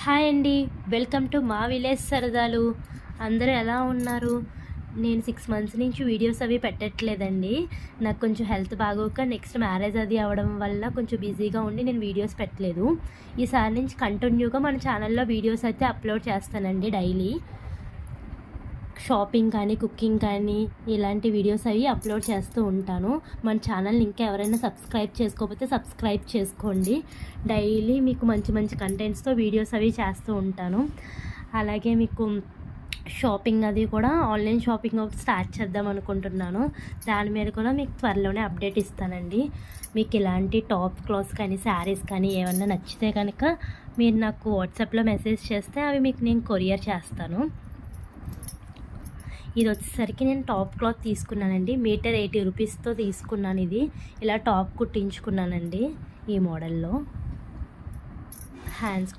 Hi అండి, welcome to మా village సరదాలు. అందరూ ఎలా ఉన్నారు? నేను 6 మంత్స్ నుంచి వీడియోస్ అవి పెట్టట్లేదండి. నాకు కొంచెం హెల్త్ బాగోక నెక్స్ట్ మ్యారేజ్ అది అవ్వడం వల్ల కొంచెం బిజీగా ఉండి నేను వీడియోస్ పెట్టలేదు. ఈసారి నుంచి కంటిన్యూగా మన ఛానల్లో వీడియోస్ అయితే అప్లోడ్ చేస్తానండి. డైలీ షాపింగ్ కానీ, కుకింగ్ కానీ ఇలాంటి వీడియోస్ అవి అప్లోడ్ చేస్తూ ఉంటాను. మన ఛానల్ని ఇంకా ఎవరైనా సబ్స్క్రైబ్ చేసుకోకపోతే సబ్స్క్రైబ్ చేసుకోండి. డైలీ మీకు మంచి మంచి కంటెంట్స్తో వీడియోస్ అవి చేస్తూ ఉంటాను. అలాగే మీకు షాపింగ్ అది కూడా ఆన్లైన్ షాపింగ్ ఒకటి స్టార్ట్ చేద్దాం అనుకుంటున్నాను. దాని మీద కూడా మీకు త్వరలోనే అప్డేట్ ఇస్తానండి. మీకు ఇలాంటి టాప్ క్లాత్స్ కానీ, శారీస్ కానీ ఏమన్నా నచ్చితే కనుక మీరు నాకు వాట్సాప్లో మెసేజ్ చేస్తే అవి మీకు నేను కొరియర్ చేస్తాను. ఇది వచ్చేసరికి నేను టాప్ క్లాత్ తీసుకున్నానండి. మీటర్ 80 రూపీస్తో తీసుకున్నాను. ఇది ఇలా టాప్ కుట్టించుకున్నానండి. ఈ మోడల్లో హ్యాండ్స్